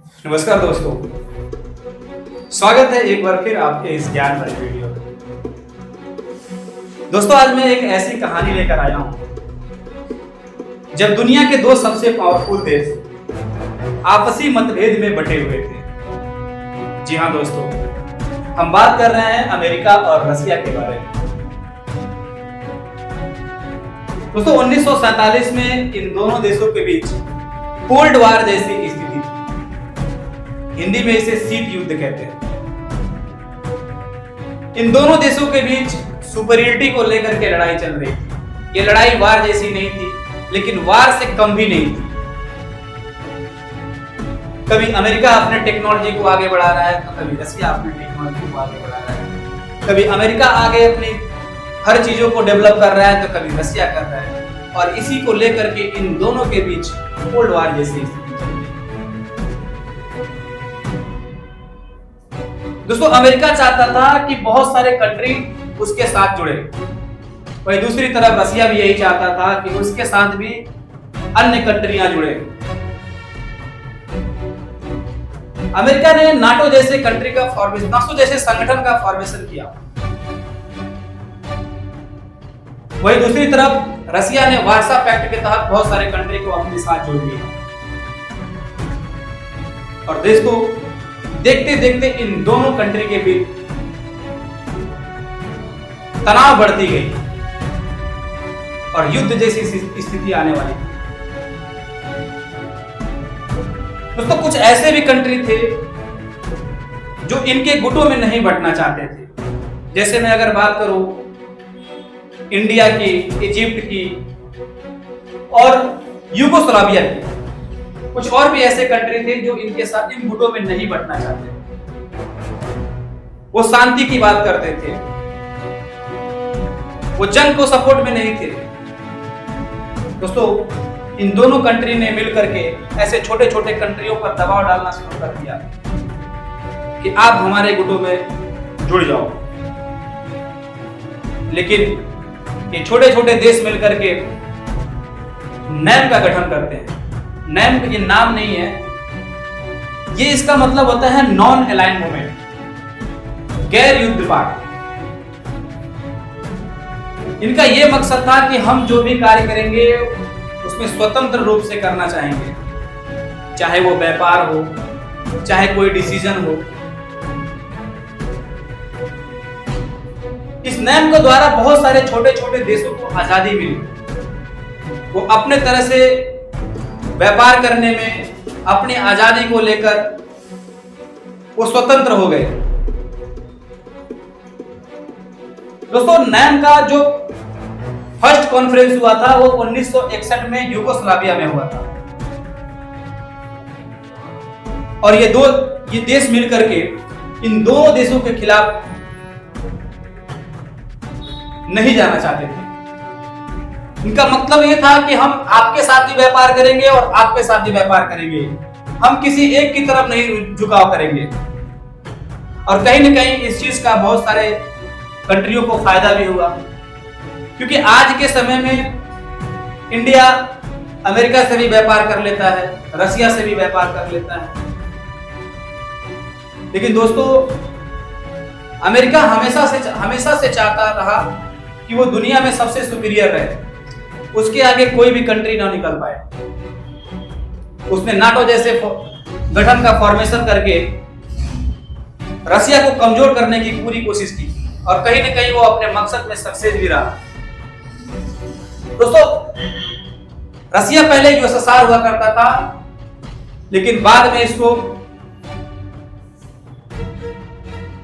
नमस्कार दोस्तों, स्वागत है एक बार फिर आपके इस ज्ञान भरे वीडियो में। दोस्तों, आज मैं एक ऐसी कहानी लेकर आया हूं जब दुनिया के दो सबसे पावरफुल देश आपसी मतभेद में बटे हुए थे। जी हां दोस्तों, हम बात कर रहे हैं अमेरिका और रसिया के बारे में। दोस्तों, 1947 में इन दोनों देशों के बीच कोल्ड वार जैसी स्थिति थी। हिंदी में इसे शीत युद्ध कहते हैं। इन दोनों देशों के बीच सुपरियरिटी को लेकर के लड़ाई चल रही थी। ये लड़ाई वार जैसी नहीं थी, लेकिन वार से कम भी नहीं थी। कभी अमेरिका अपने टेक्नोलॉजी को आगे बढ़ा रहा है, तो कभी रसिया अपने टेक्नोलॉजी को आगे बढ़ा रहा है। कभी अमेरिका आगे अपनी हर चीजों को डेवलप कर रहा है, तो कभी रसिया कर रहा है। और इसी को लेकर के इन दोनों के बीच कोल्ड वार जैसी स्थिति चल रही है। दोस्तों, अमेरिका चाहता था कि बहुत सारे कंट्री उसके साथ जुड़े, वहीं दूसरी तरफ रसिया भी यही चाहता था कि उसके साथ भी अन्य कंट्रियां जुड़े। अमेरिका ने नाटो जैसे कंट्री का फॉर्मेशन, नाटो जैसे संगठन का फॉर्मेशन किया, वहीं दूसरी तरफ रसिया ने वार्सा पैक्ट के तहत बहुत सारे कंट्री को अपने साथ जोड़ लिया। और देश को देखते देखते इन दोनों कंट्री के बीच तनाव बढ़ती गई और युद्ध जैसी स्थिति आने वाली थी। दोस्तों, कुछ ऐसे भी कंट्री थे जो इनके गुटों में नहीं बंटना चाहते थे। जैसे मैं अगर बात करूं इंडिया की, इजिप्ट की और यूगोस्लाविया की, कुछ और भी ऐसे कंट्री थे जो इनके साथ इन गुटों में नहीं बंटना चाहते। वो शांति की बात करते थे, वो जंग को सपोर्ट में नहीं थे। दोस्तों, इन दोनों कंट्री ने मिलकर के ऐसे छोटे छोटे कंट्रियों पर दबाव डालना शुरू कर दिया कि आप हमारे गुटों में जुड़ जाओ। लेकिन ये छोटे छोटे देश मिलकर के नैम का गठन करते हैं। नैम ये नाम नहीं है, ये इसका मतलब होता है नॉन अलाइन मूवमेंट, गैर युद्ध पार्टी। इनका यह मकसद था कि हम जो भी कार्य करेंगे उसमें स्वतंत्र रूप से करना चाहेंगे, चाहे वो व्यापार हो, चाहे कोई डिसीजन हो। इस नैम के द्वारा बहुत सारे छोटे छोटे देशों को आजादी मिली। वो अपने तरह से व्यापार करने में, अपनी आजादी को लेकर वो स्वतंत्र हो गए। दोस्तों, नैम का जो फर्स्ट कॉन्फ्रेंस हुआ था वो 1961 में यूगोस्लाविया में हुआ था। और ये देश मिलकर के इन दोनों देशों के खिलाफ नहीं जाना चाहते थे। इनका मतलब यह था कि हम आपके साथ ही व्यापार करेंगे और आपके साथ ही व्यापार करेंगे, हम किसी एक की तरफ नहीं झुकाव करेंगे। और कहीं न कहीं इस चीज का बहुत सारे कंट्रियों को फायदा भी हुआ, क्योंकि आज के समय में इंडिया अमेरिका से भी व्यापार कर लेता है, रसिया से भी व्यापार कर लेता है। लेकिन दोस्तों, अमेरिका हमेशा से चाहता रहा कि वो दुनिया में सबसे सुपीरियर रहे, उसके आगे कोई भी कंट्री ना निकल पाए। उसने नाटो जैसे गठन का फॉर्मेशन करके रसिया को कमजोर करने की पूरी कोशिश की और कहीं न कहीं वो अपने मकसद में सक्सेस भी रहा। दोस्तों, रसिया पहले यूएसएसआर हुआ करता था, लेकिन बाद में इसको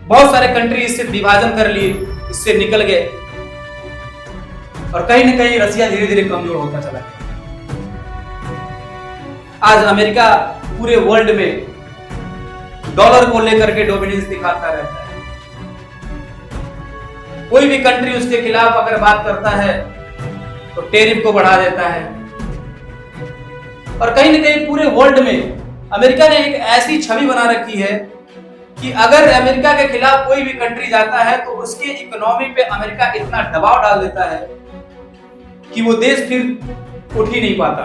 बहुत सारे कंट्री इससे विभाजन कर लिए, इससे निकल गए और कहीं न कहीं रसिया धीरे धीरे कमजोर होता चला गया। आज अमेरिका पूरे वर्ल्ड में डॉलर को लेकर के डोमिनेंस दिखाता रहता है। कोई भी कंट्री उसके खिलाफ अगर बात करता है तो टैरिफ को बढ़ा देता है। और कहीं न कहीं पूरे वर्ल्ड में अमेरिका ने एक ऐसी छवि बना रखी है कि अगर अमेरिका के खिलाफ कोई भी कंट्री जाता है तो उसके इकोनॉमी पे अमेरिका इतना दबाव डाल देता है कि वो देश फिर उठ ही नहीं पाता।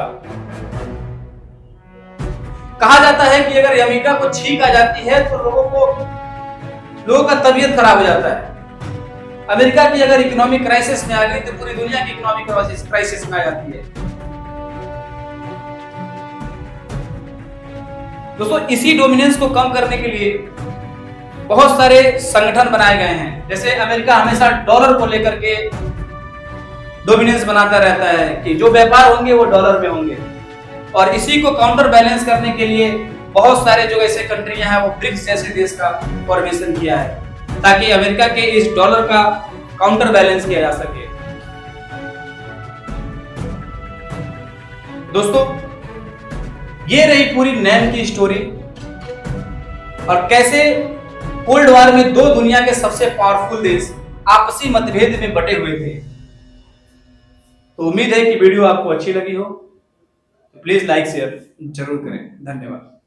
कहा जाता है कि अगर अमेरिका को छींक आ जाती है तो लोगों का तबीयत खराब हो जाता है। अमेरिका की अगर इकोनॉमिक क्राइसिस में आ गई तो पूरी दुनिया की इकोनॉमिक क्राइसिस में आ जाती है। दोस्तों, इसी डोमिनेंस को कम करने के लिए बहुत सारे संगठन बनाए गए हैं। जैसे अमेरिका हमेशा डॉलर को लेकर के डोमिनेंस बनाता रहता है कि जो व्यापार होंगे वो डॉलर में होंगे, और इसी को काउंटर बैलेंस करने के लिए बहुत सारे जो ऐसे कंट्रियां हैं वो ब्रिक्स जैसे देश का फॉर्मेशन किया है, ताकि अमेरिका के इस डॉलर का काउंटर बैलेंस किया जा सके। दोस्तों, ये रही पूरी नैम की स्टोरी, और कैसे कोल्ड वॉर में दो दुनिया के सबसे पावरफुल देश आपसी मतभेद में बटे हुए थे। तो उम्मीद है कि वीडियो आपको अच्छी लगी हो, तो प्लीज लाइक शेयर जरूर करें। धन्यवाद।